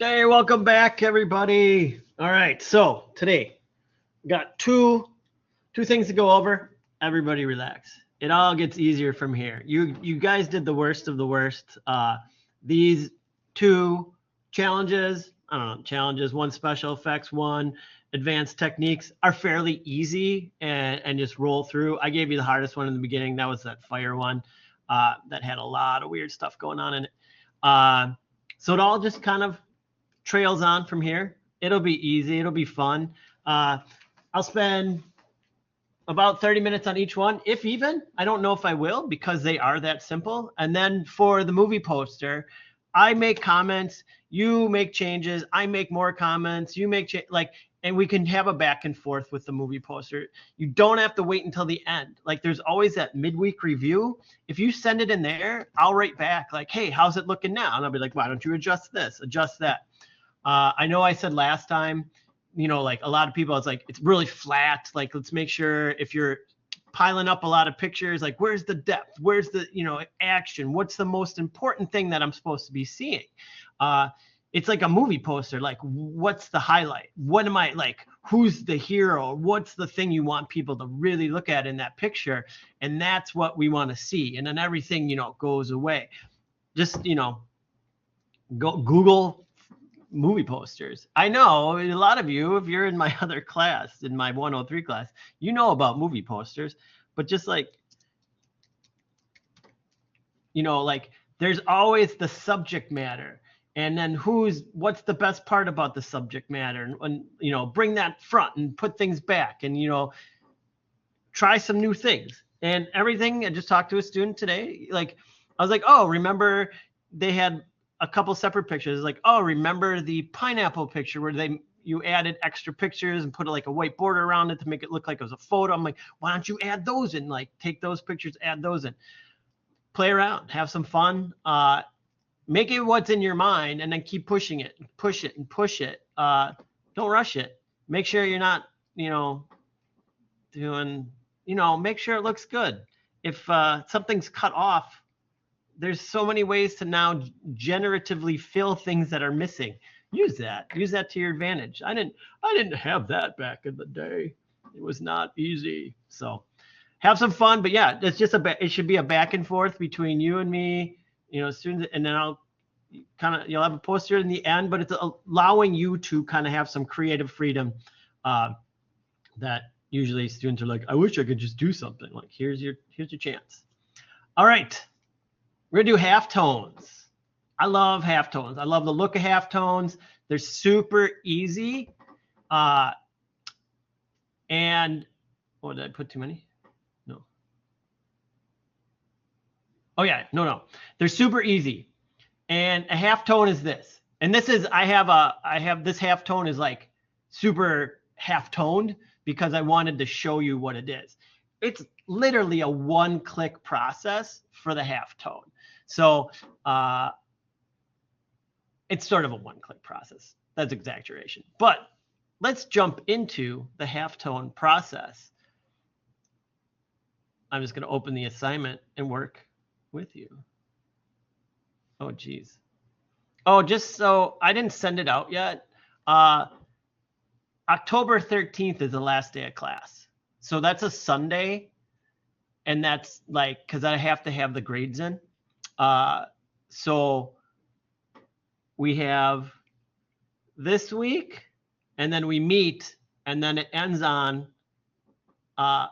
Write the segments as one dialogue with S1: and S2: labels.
S1: Hey, welcome back, everybody. All right, so today we got two things to go over. Everybody relax. It all gets easier from here. You guys did the worst of the worst. These two challenges, I don't know, challenges, one special effects, one advanced techniques are fairly easy and just roll through. I gave you the hardest one in the beginning. That was that fire one that had a lot of weird stuff going on in it. So it all just kind of trails on from here. It'll be easy. It'll be fun. I'll spend about 30 minutes on each one, if even. I don't know if I will because they are that simple. And then for the movie poster, I make comments, you make changes, I make more comments, you make and we can have a back and forth with the movie poster. You don't have to wait until the end. Like there's always that midweek review. If you send it in there, I'll write back like, hey, how's it looking now? And I'll be like, why don't you adjust this, adjust that? I know I said last time, like a lot of people, it's like, it's really flat. Like, let's make sure if you're piling up a lot of pictures, like where's the depth? Where's the, action? What's the most important thing that I'm supposed to be seeing? It's like a movie poster. Like, what's the highlight? What am I like? Who's the hero? What's the thing you want people to really look at in that picture? And that's what we want to see. And then everything, goes away. Just, go Google movie posters. I know a lot of you, if you're in my other class, in my 103 class, you know about movie posters, but just like, like there's always the subject matter. And then what's the best part about the subject matter? And bring that front and put things back and, try some new things and everything. I just talked to a student today. Like, I was like, oh, remember they had a couple separate pictures. Like, oh, remember the pineapple picture where you added extra pictures and put like a white border around it to make it look like it was a photo. I'm like, why don't you add those in? Like, take those pictures, add those in, play around, have some fun. Make it what's in your mind, and then keep pushing it, push it, and push it. Don't rush it. Make sure you're not, doing, make sure it looks good. If something's cut off, there's so many ways to now generatively fill things that are missing. Use that to your advantage. I didn't have that back in the day. It was not easy. So have some fun, but yeah, it's just it should be a back and forth between you and me, students, and then you'll have a poster in the end, but it's allowing you to kind of have some creative freedom that usually students are like, I wish I could just do something. Like, here's your chance. All right. We're gonna do halftones. I love halftones. I love the look of halftones. They're super easy. And did I put too many? No. Oh yeah, no. They're super easy. And a halftone is this. And this is, I have this halftone is like super halftoned because I wanted to show you what it is. It's literally a one-click process for the halftone. So it's sort of a one-click process. That's exaggeration. But let's jump into the halftone process. I'm just going to open the assignment and work with you. Oh, geez. Oh, just so I didn't send it out yet. October 13th is the last day of class. So that's a Sunday. And that's like, because I have to have the grades in. So we have this week, and then we meet, and then it ends on October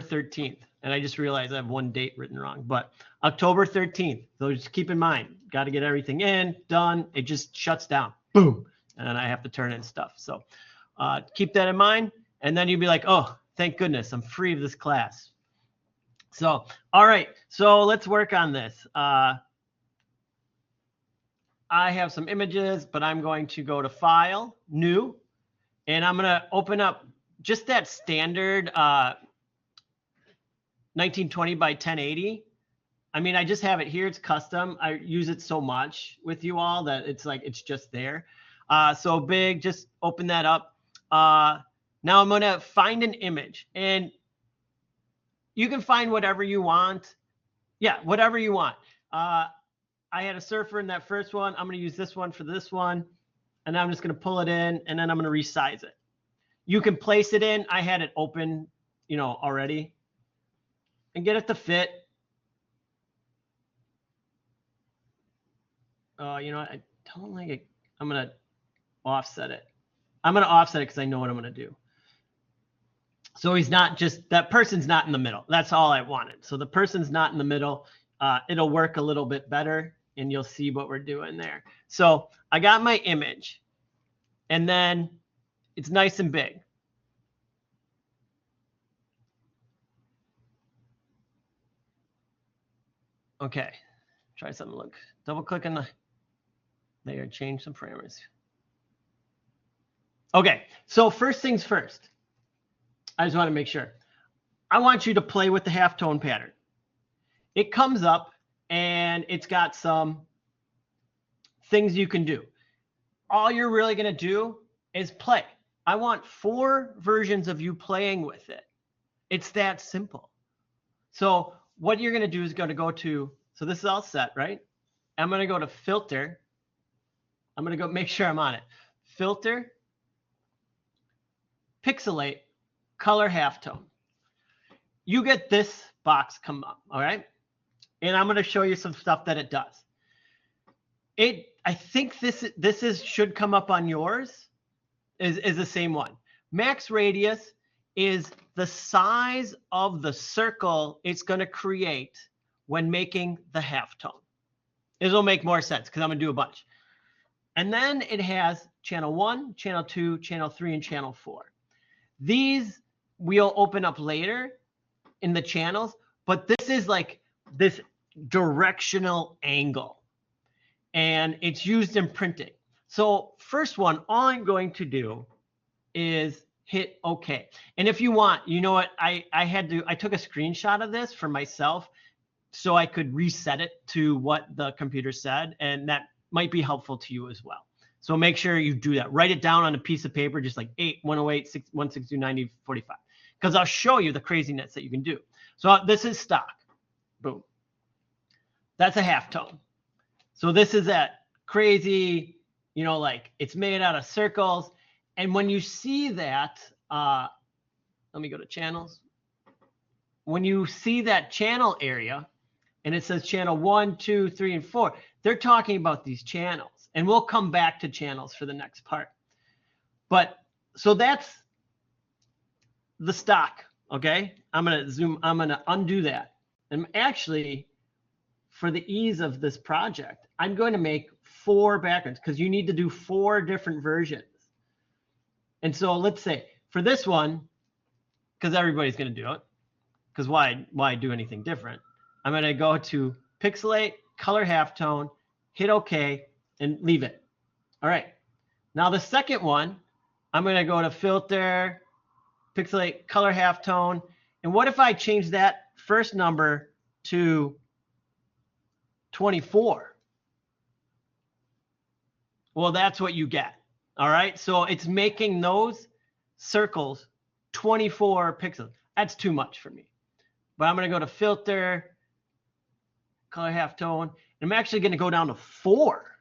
S1: 13th. And I just realized I have one date written wrong, but October 13th. So just keep in mind, got to get everything in, done. It just shuts down, boom. And then I have to turn in stuff. So keep that in mind. And then you'll be like, oh, thank goodness, I'm free of this class. So, all right, so let's work on this. I have some images, but I'm going to go to File, New, and I'm going to open up just that standard 1920 by 1080. I mean, I just have it here. It's custom. I use it so much with you all that it's like it's just there. So big, just open that up. Now I'm going to find an image, and you can find whatever you want. Yeah, whatever you want. I had a surfer in that first one. I'm going to use this one for this one. And I'm just going to pull it in, and then I'm going to resize it. You can place it in. I had it open, already. And get it to fit. I don't like it. I'm going to offset it. I'm going to offset it because I know what I'm going to do. So he's not just, that person's not in the middle. That's all I wanted. So the person's not in the middle. It'll work a little bit better, and you'll see what we're doing there. So I got my image, and then it's nice and big. Okay, try something. Look, double click on the layer, change some parameters. Okay, so first things first, I just want to make sure. I want you to play with the halftone pattern. It comes up and it's got some things you can do. All you're really going to do is play. I want 4 versions of you playing with it. It's that simple. So what you're going to do is going to go to, so this is all set, right? I'm going to go to filter. I'm going to go make sure I'm on it. Filter, pixelate, color halftone. You get this box come up, all right? And I'm going to show you some stuff that it does. I think this should come up on yours, is the same one. Max radius is the size of the circle it's going to create when making the halftone. This will make more sense because I'm going to do a bunch. And then it has channel 1, channel 2, channel 3, and channel 4. These we'll open up later in the channels, but this is like this directional angle, and it's used in printing. So first one, all I'm going to do is hit OK. And if you want, you know what, I took a screenshot of this for myself so I could reset it to what the computer said, and that might be helpful to you as well. So make sure you do that. Write it down on a piece of paper, just like 8, 108, 6, 162, 90, 45, because I'll show you the craziness that you can do. So this is stock. Boom. That's a halftone. So this is that crazy, like it's made out of circles. And when you see that, let me go to channels. When you see that channel area, and it says channel 1, 2, 3, and 4, they're talking about these channels. And we'll come back to channels for the next part. But so that's the stock, okay? I'm going to undo that. And actually, for the ease of this project, I'm going to make 4 backgrounds because you need to do 4 different versions. And so let's say for this one, because everybody's going to do it, because why do anything different? I'm going to go to pixelate, color halftone, hit OK, and leave it. All right. Now the second one, I'm going to go to filter, pixelate, color halftone. And what if I change that first number to 24? Well, that's what you get. All right. So it's making those circles 24 pixels. That's too much for me. But I'm going to go to filter, color halftone. And I'm actually going to go down to 4.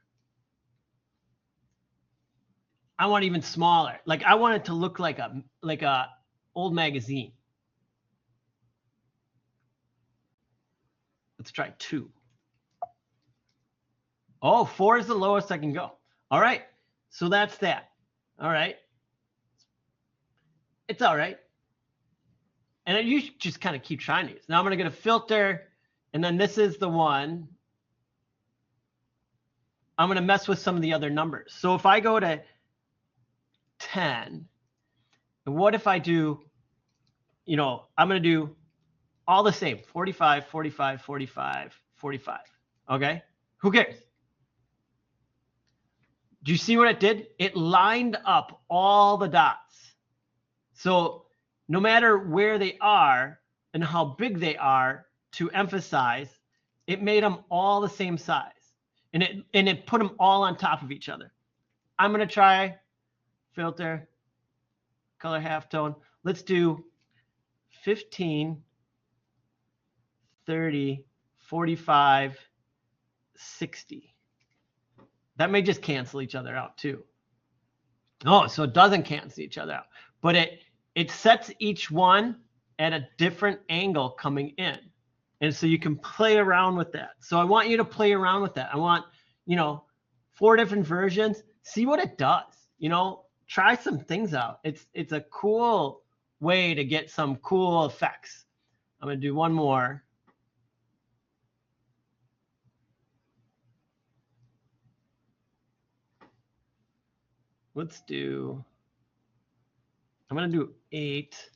S1: I want even smaller. Like I want it to look like a old magazine. Let's try 2. Oh, 4 is the lowest I can go. All right. So that's that. All right. It's all right. And you just kind of keep trying these. Now I'm going to go to filter, and then this is the one. I'm going to mess with some of the other numbers. So if I go to 10, and what if I do, I'm going to do all the same, 45, 45, 45, 45. Okay? Who cares? Do you see what it did? It lined up all the dots. So no matter where they are and how big they are, to emphasize, it made them all the same size. And it put them all on top of each other. I'm going to try filter, color halftone. Let's do 15, 30, 45, 60. That may just cancel each other out too. Oh, so it doesn't cancel each other out, but it sets each one at a different angle coming in. And so you can play around with that. So I want you to play around with that. I want, 4 different versions. See what it does. Try some things out. It's a cool way to get some cool effects. I'm going to do one more. I'm going to do 8.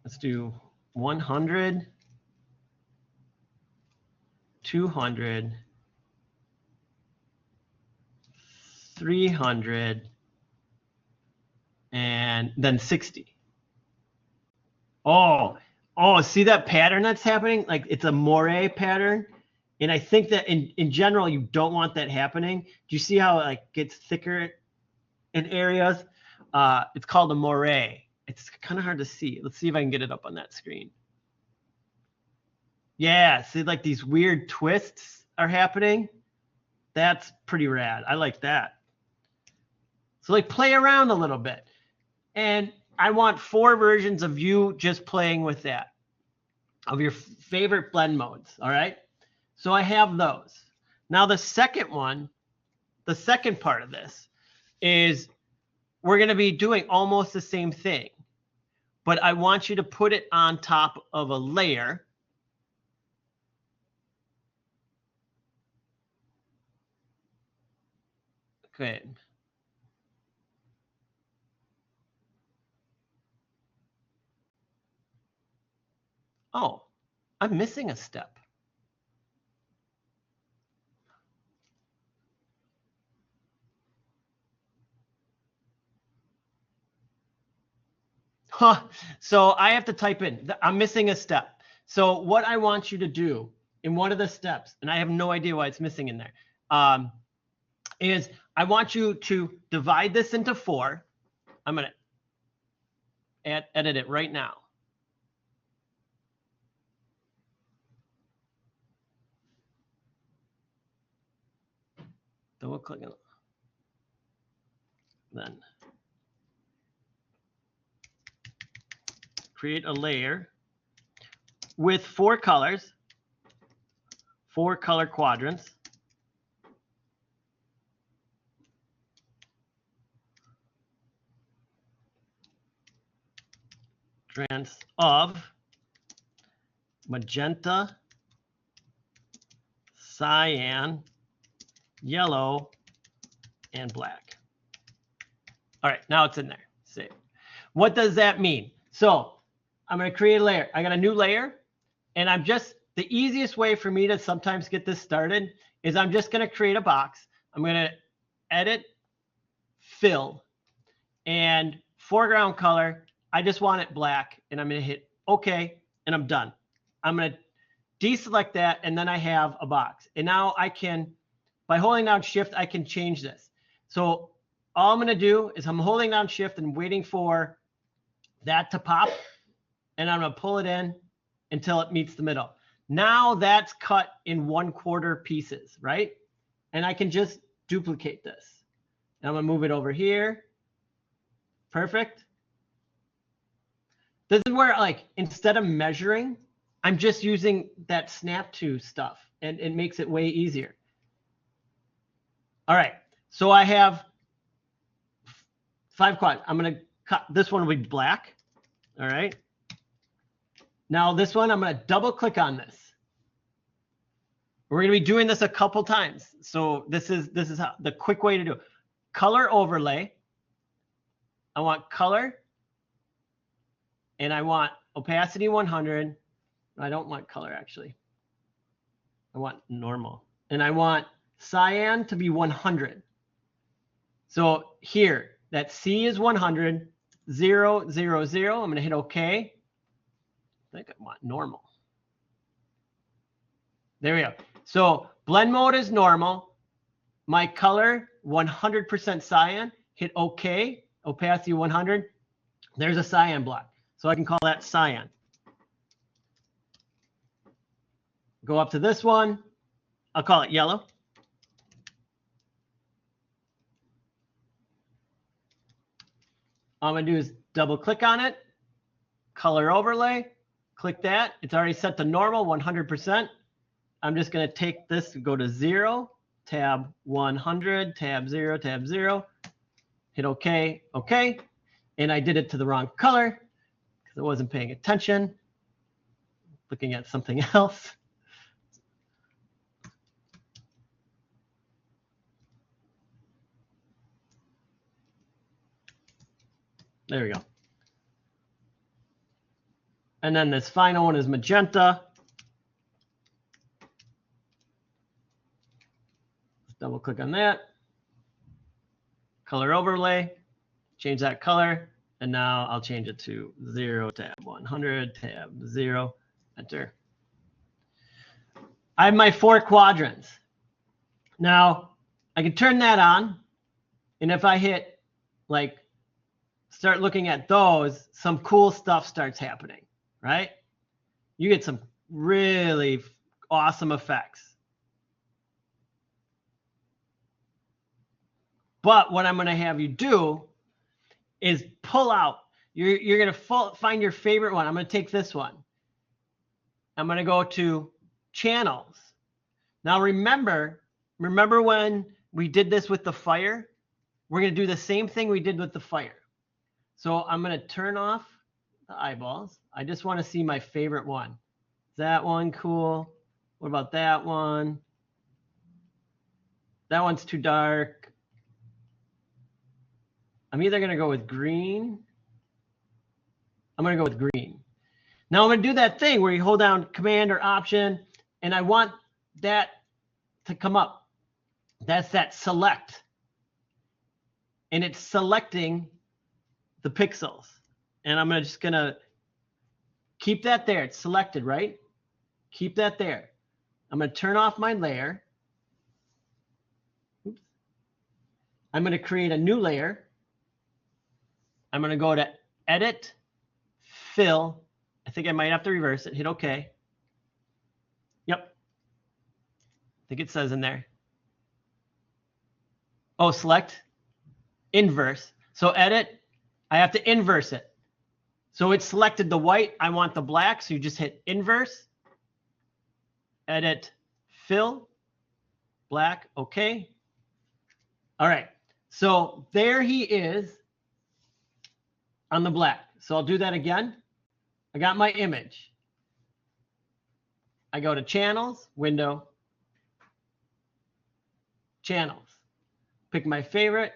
S1: Let's do 100, 200, 300, and then 60. Oh, see that pattern that's happening? Like it's a moire pattern. And I think that in general, you don't want that happening. Do you see how it like gets thicker in areas? It's called a moire. It's kind of hard to see. Let's see if I can get it up on that screen. Yeah, see like these weird twists are happening. That's pretty rad. I like that. So like play around a little bit. And I want 4 versions of you just playing with that, of your favorite blend modes, all right? So I have those. Now the second one, the second part of this is we're going to be doing almost the same thing, but I want you to put it on top of a layer. Okay. Oh, I'm missing a step. Huh. So I have to type in, I'm missing a step. So what I want you to do in one of the steps, and I have no idea why it's missing in there, is I want you to divide this into 4. I'm going to edit it right now. Double click it. Then create a layer with 4 colors, 4 color quadrants. Quadrants of magenta, cyan, yellow, and black. All right, now it's in there. Save. What does that mean? So I'm going to create a layer. I got a new layer, and the easiest way for me to sometimes get this started is I'm just going to create a box. I'm going to edit, fill, and foreground color. I just want it black, and I'm going to hit OK, and I'm done. I'm going to deselect that, and then I have a box. And now I can, by holding down Shift, I can change this. So all I'm going to do is I'm holding down Shift and waiting for that to pop, and I'm going to pull it in until it meets the middle. Now that's cut in 1/4 pieces, right? And I can just duplicate this. And I'm going to move it over here. Perfect. This is where, like, instead of measuring, I'm just using that snap to stuff, and it makes it way easier. All right, so I have 5 quads. I'm going to cut this one will be black. All right. Now this one, I'm going to double click on this. We're going to be doing this a couple times. So this is how the quick way to do it. Color overlay. I want color. And I want opacity 100. I don't want color, actually. I want normal. And I want cyan to be 100. So here, that C is 100, 0, 0, 0. I'm going to hit OK. I think I want normal. There we go. So blend mode is normal. My color, 100% cyan. Hit OK. Opacity 100. There's a cyan block. So I can call that cyan. Go up to this one. I'll call it yellow. All I'm going to do is double click on it, color overlay, click that. It's already set to normal, 100%. I'm just going to take this and go to 0, tab 100, tab 0, tab 0, hit OK, OK. And I did it to the wrong color because I wasn't paying attention, looking at something else. There we go. And then this final one is magenta. Let's double click on that. Color overlay, change that color. And now I'll change it to 0, tab 100, tab 0, enter. I have my 4 quadrants. Now I can turn that on. And if I hit like start looking at those, some cool stuff starts happening, right? You get some really awesome effects. But what I'm going to have you do is pull out. You're going to find your favorite one. I'm going to take this one. I'm going to go to channels. Now remember when we did this with the fire? We're going to do the same thing we did with the fire. So I'm going to turn off the eyeballs. I just want to see my favorite one. Is that one cool? What about that one? That one's too dark. I'm either going to go with green. I'm going to go with green. Now I'm going to do that thing where you hold down Command or Option, and I want that to come up. That's that select. And it's selecting the pixels. And I'm just going to keep that there. It's selected, right? Keep that there. I'm going to turn off my layer. Oops. I'm going to create a new layer. I'm going to go to Edit, Fill. I think I might have to reverse it. Hit OK. Yep. I think it says in there. Oh, select, inverse. So edit, I have to inverse it. So it selected the white. I want the black. So you just hit inverse, edit, fill, black. OK. All right. So there he is on the black. So I'll do that again. I got my image. I go to channels, window, channels. Pick my favorite.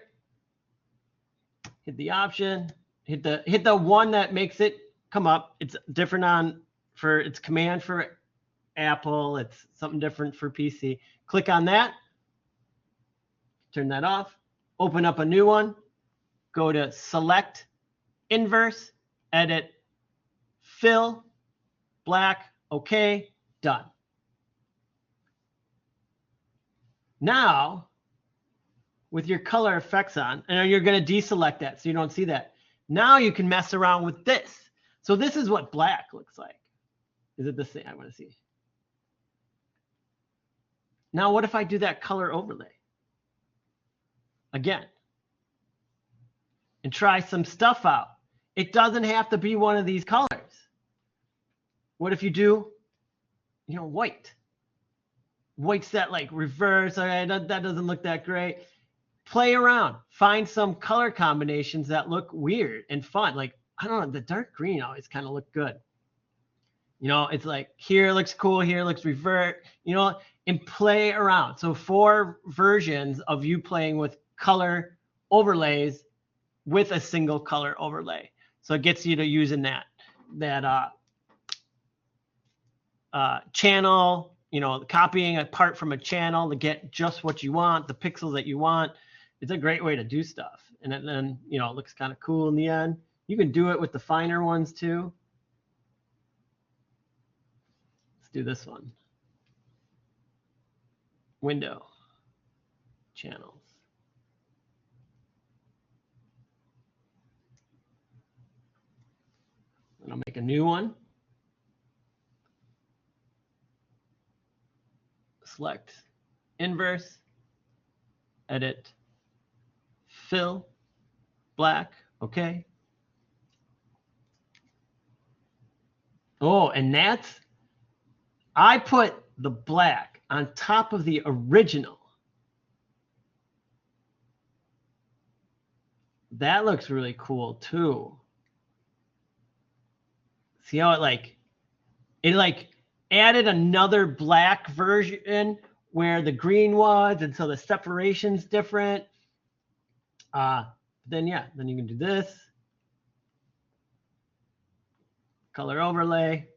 S1: Hit the option. Hit the one that makes it come up. It's different it's Command for Apple. It's something different for PC. Click on that. Turn that off. Open up a new one. Go to select, inverse, edit, fill, black, OK, done. Now, with your color effects on, and you're going to deselect that so you don't see that. Now you can mess around with this. So this is what black looks like. Is it the same? I want to see. Now what if I do that color overlay again and try some stuff out? It doesn't have to be one of these colors. What if you do, white? White's that like reverse. All right, that doesn't look that great. Play around. Find some color combinations that look weird and fun. Like, I don't know, the dark green always kind of look good. It's like here it looks cool, here it looks revert, and play around. So 4 versions of you playing with color overlays with a single color overlay. So it gets you to using that channel, copying a part from a channel to get just what you want, the pixels that you want. It's a great way to do stuff. And then, it looks kind of cool in the end. You can do it with the finer ones too. Let's do this one. Window, channels. And I'll make a new one. select inverse, edit, fill, black, okay. Oh, and that's, I put the black on top of the original. That looks really cool too. See how it like added another black version where the green was, and so the separation's different. Then yeah, then you can do this. Color overlay,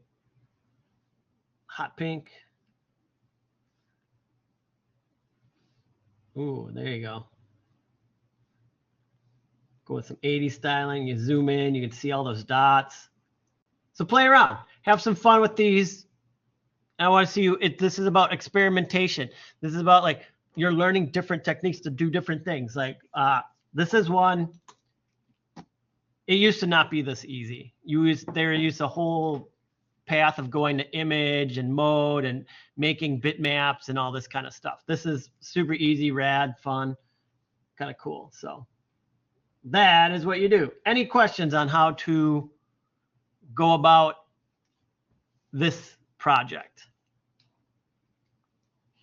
S1: hot pink. Ooh, there you go. Go with some 80s styling. You zoom in, you can see all those dots. So play around, have some fun with these. I want to see you. This is about experimentation. This is about like you're learning different techniques to do different things. Like this is one. It used to not be this easy. They used a whole path of going to image and mode and making bitmaps and all this kind of stuff. This is super easy, rad, fun, kind of cool. So that is what you do. Any questions on how to go about this project?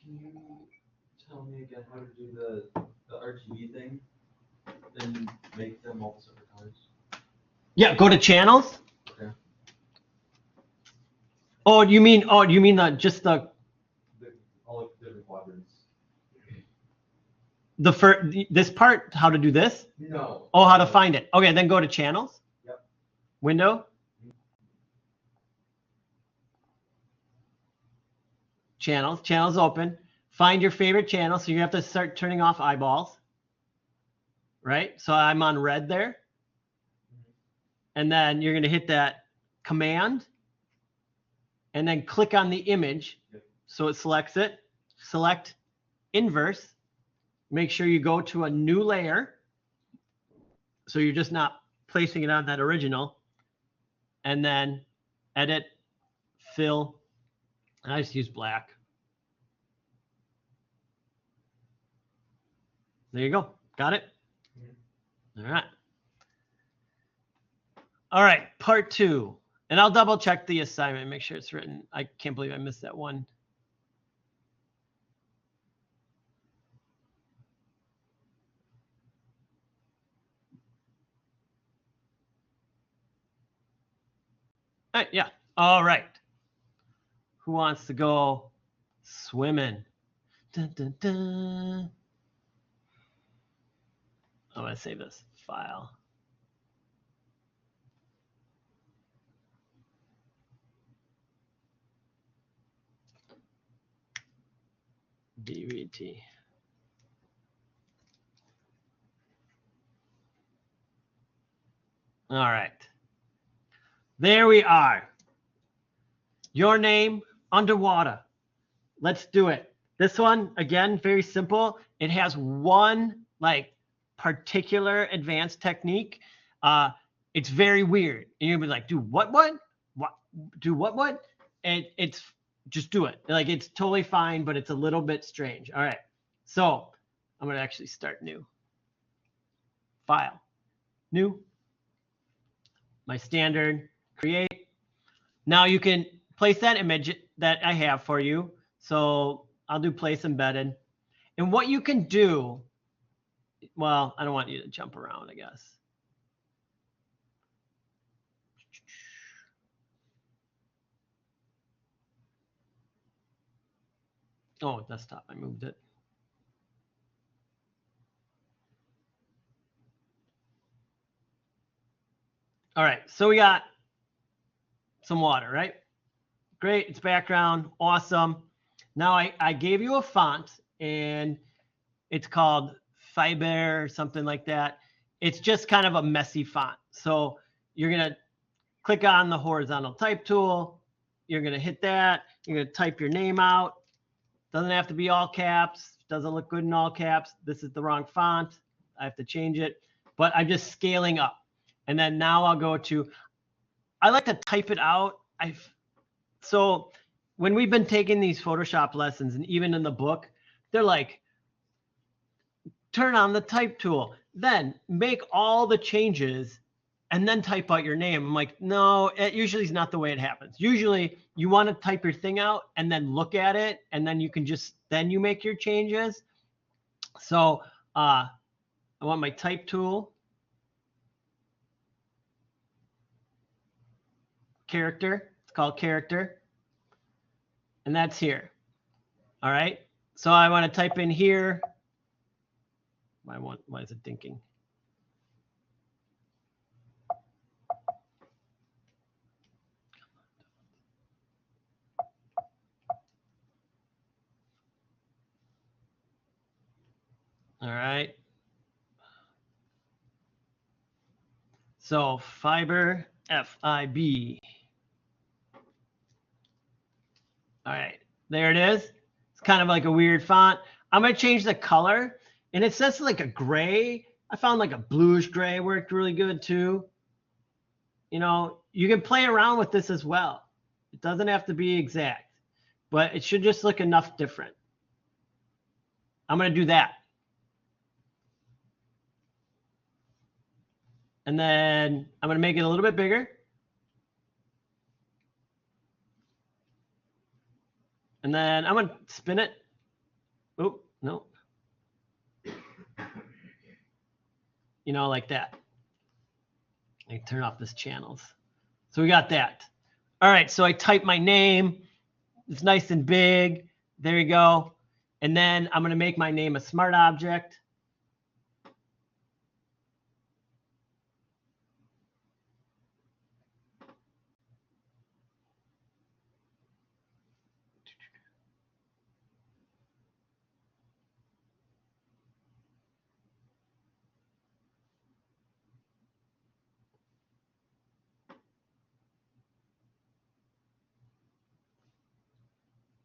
S2: Can you tell me again how to do the RGB thing and make them all separate colors?
S1: Yeah, go to channels.
S2: Okay.
S1: Oh, you mean just the
S2: all the different quadrants.
S1: this part, how to do this?
S2: No.
S1: Oh, how to find it. Okay, then go to channels.
S2: Yep.
S1: Window. Channels open. Find your favorite channel. So you have to start turning off eyeballs. Right? So I'm on red there. And then you're going to hit that command and then click on the image.
S2: Yep.
S1: So it selects it. Select inverse. Make sure you go to a new layer. So you're just not placing it on that original. And then edit, fill. I just use black. There you go. Got it? All right. All right, part 2. And I'll double check the assignment, make sure it's written. I can't believe I missed that one. All right, yeah. All right. Who wants to go swimming? Dun, dun, dun. I'm going to save this file. DVT. All right. There we are. Your name underwater. Let's do it. This one, again, very simple. It has one like particular advanced technique. It's very weird. And you'll be like, do what? Do what? And it's just do it. Like it's totally fine, but it's a little bit strange. All right. So I'm going to actually start new. File. New. My standard. Create. Now you can place that image that I have for you. So I'll do place embedded. And what you can do, well, I don't want you to jump around, I guess. Oh, desktop, I moved it. All right, so we got some water, right? Great, it's background, awesome. Now I gave you a font and it's called Fiber or something like that. It's just kind of a messy font. So you're gonna click on the horizontal type tool. You're gonna hit that. You're gonna type your name out. Doesn't have to be all caps. Doesn't look good in all caps. This is the wrong font. I have to change it. But I'm just scaling up. And then now I'll go to, I like to type it out. So when we've been taking these Photoshop lessons, and even in the book, they're like, turn on the type tool, then make all the changes, and then type out your name. I'm like, no, it usually is not the way it happens. Usually you want to type your thing out and then look at it, and then you can then you make your changes. So I want my type tool, character, it's called character, and that's here. All right, so I want to type in here. Why is it thinking? All right. So fiber, F-I-B. All right, there it is. It's kind of like a weird font. I'm going to change the color, and it says like a gray. I found like a bluish gray worked really good too. You know, you can play around with this as well. It doesn't have to be exact, but it should just look enough different. I'm going to do that. And then I'm going to make it a little bit bigger. And then I'm going to spin it. Oh, no. You know, like that. I turn off this channels. So we got that. All right, so I type my name. It's nice and big. There you go. And then I'm going to make my name a smart object.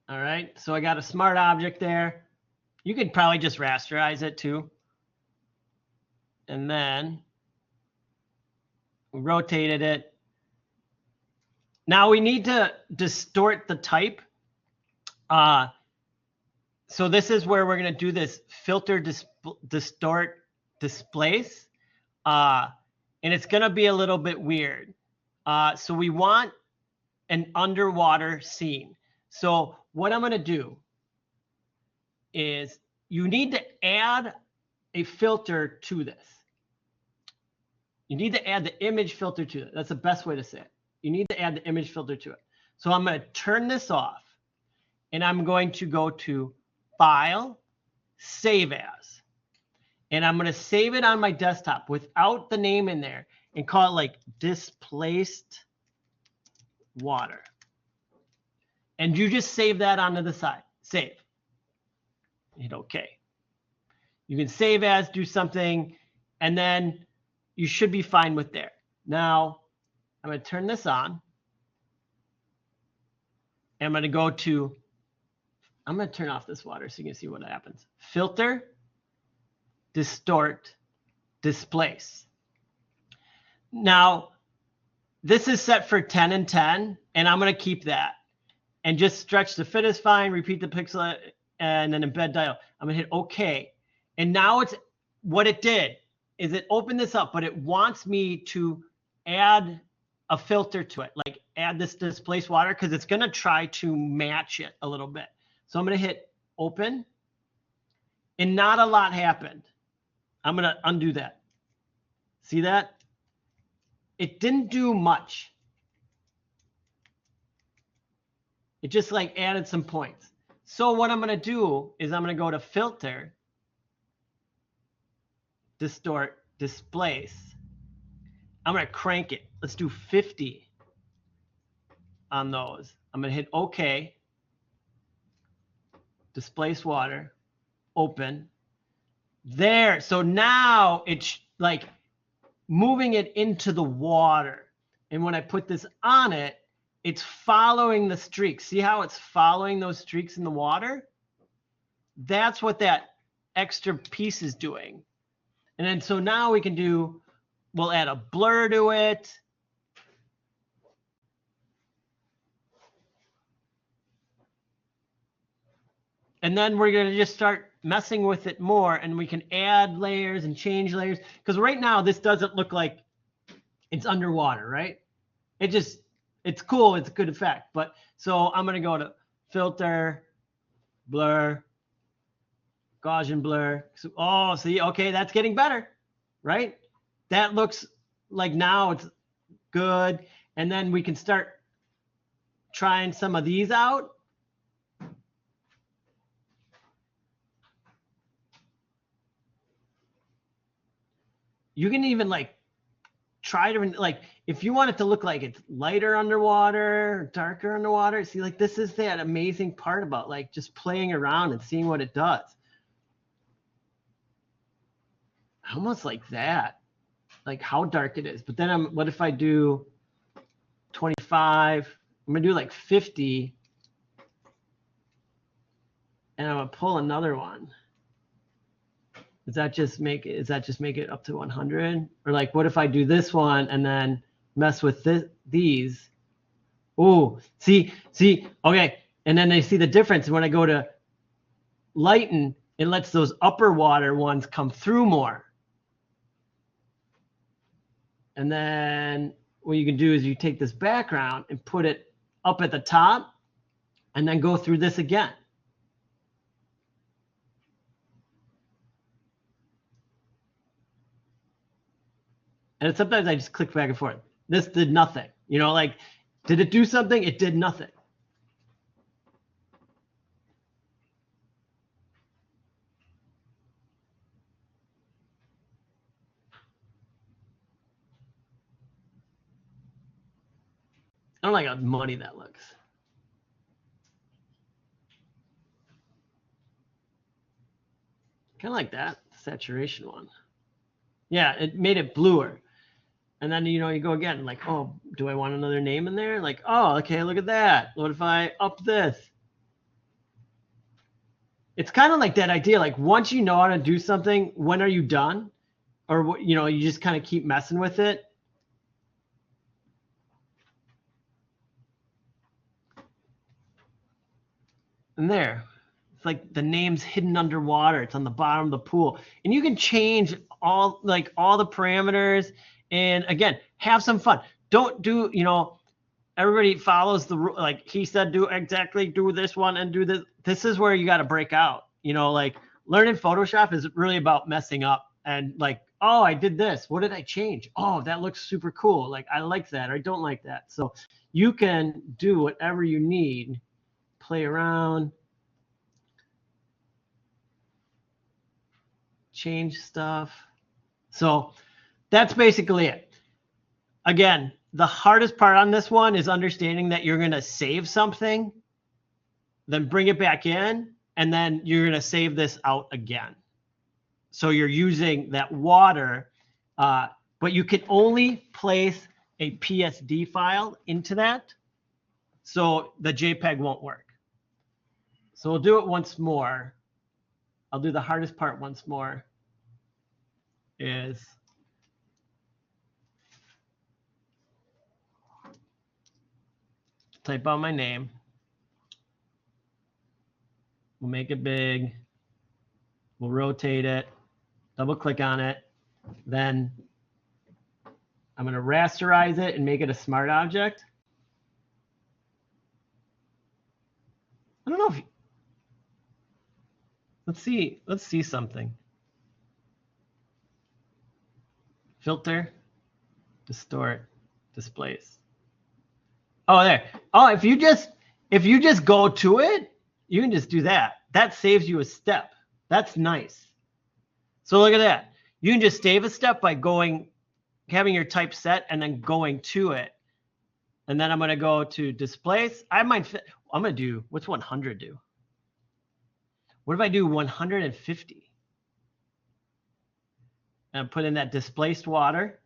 S1: All right, so I got a smart object there. You could probably just rasterize it too. And then we rotated it. Now we need to distort the type. So this is where we're going to do this filter, distort, displace. And it's going to be a little bit weird. So we want an underwater scene. So what I'm going to do is you need to add a filter to this. You need to add the image filter to it. That's the best way to say it. You need to add the image filter to it. So I'm going to turn this off, and I'm going to go to File, Save As. And I'm going to save it on my desktop without the name in there and call it like Displaced Water. And you just save that onto the side. Save. Hit OK. You can save as, do something, and then you should be fine with there. Now, I'm going to turn this on. And I'm going to go to, I'm going to turn off this water so you can see what happens. Filter, distort, displace. Now, this is set for 10 and 10, and I'm going to keep that. And just stretch the fit is fine, repeat the pixel, and then embed dial. I'm going to hit OK. And now it's what it did is it opened this up, but it wants me to add a filter to it, like add this displaced water, because it's going to try to match it a little bit. So I'm going to hit open, and not a lot happened. I'm going to undo that. See that? It didn't do much. It just like added some points. So what I'm going to do is I'm going to go to filter, distort, displace. I'm going to crank it. Let's do 50 on those. I'm going to hit OK. Displace water. Open. There. So now it's like moving it into the water. And when I put this on it, it's following the streaks. See how it's following those streaks in the water? That's what that extra piece is doing. And then so now we can do, we'll add a blur to it. And then we're going to just start messing with it more, and we can add layers and change layers. Because right now, this doesn't look like it's underwater, right? It's cool. It's a good effect. But so I'm going to go to filter, blur, Gaussian blur. So, oh, see, okay, that's getting better, right? That looks like now it's good. And then we can start trying some of these out. You can even like try to, like, if you want it to look like it's lighter underwater, darker underwater, see, like this is that amazing part about like just playing around and seeing what it does. Almost like that, like how dark it is. But then what if I do 25? I'm gonna do like 50, and I'm gonna pull another one. Does that just make it up to 100? Or like, what if I do this one and then mess with these? Oh, see, okay. And then they see the difference. When I go to lighten, it lets those upper water ones come through more. And then what you can do is you take this background and put it up at the top and then go through this again. And sometimes I just click back and forth. This did nothing. You know, like, did it do something? It did nothing. I don't like how muddy that looks. Kind of like that saturation one. Yeah, it made it bluer. And then, you know, you go again, like, oh, do I want another name in there? Like, oh, okay, look at that. What if I up this? It's kind of like that idea, like once you know how to do something, when are you done? Or, you know, you just kind of keep messing with it. And there, it's like the name's hidden underwater. It's on the bottom of the pool. And you can change all the parameters. And again, have some fun. Don't do, you know, everybody follows the rule. Like he said, do this one and do this. This is where you got to break out. You know, like learning Photoshop is really about messing up and like, oh, I did this. What did I change? Oh, that looks super cool. Like I like that or I don't like that. So you can do whatever you need, play around, change stuff. So that's basically it. Again, the hardest part on this one is understanding that you're going to save something, then bring it back in, and then you're going to save this out again. So you're using that water, but you can only place a PSD file into that. So the JPEG won't work. So we'll do it once more. I'll do the hardest part once more. Is type out my name. We'll make it big. We'll rotate it. Double click on it. Then I'm going to rasterize it and make it a smart object. I don't know if let's see something. Filter, distort, displace. Oh, there. Oh, if you just go to it, you can just do that. That saves you a step. That's nice. So look at that. You can just save a step by having your type set and then going to it. And then I'm going to go to displace. I'm going to do, what's 100 do? What if I do 150? And put in that displaced water.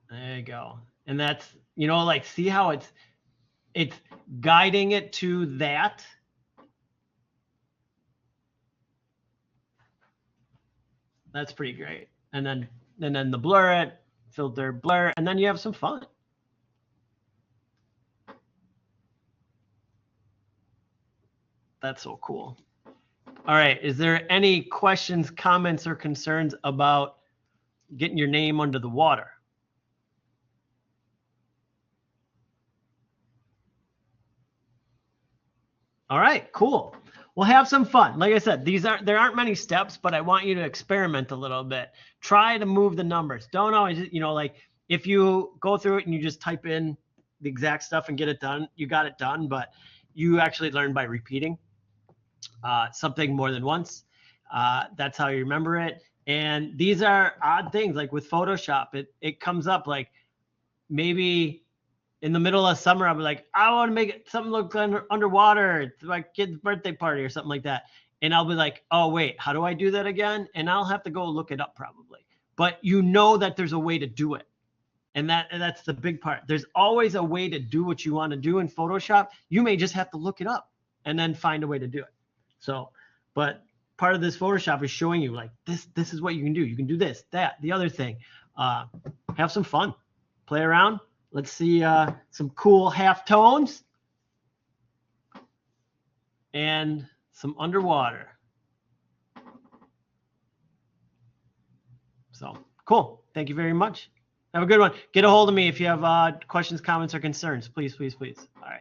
S1: There you go. And that's, you know, like, see how it's guiding it to that. That's pretty great. And then the blur it, filter, blur, and then you have some fun. That's so cool. All right. Is there any questions, comments, or concerns about getting your name under the water? All right, cool. We'll have some fun. Like I said, there aren't many steps, but I want you to experiment a little bit. Try to move the numbers. Don't always, like if you go through it and you just type in the exact stuff and get it done, you got it done, but you actually learn by repeating something more than once. That's how you remember it. And these are odd things like with Photoshop, it comes up like maybe in the middle of summer, I'll be like, I want to make something look underwater. It's my kid's birthday party or something like that. And I'll be like, oh, wait, how do I do that again? And I'll have to go look it up probably. But you know that there's a way to do it. And that's the big part. There's always a way to do what you want to do in Photoshop. You may just have to look it up and then find a way to do it. So, but part of this Photoshop is showing you like this is what you can do. You can do this, that, the other thing. Have some fun. Play around. Let's see some cool half tones and some underwater. So cool. Thank you very much. Have a good one. Get a hold of me if you have questions, comments, or concerns. Please, please, please. All right.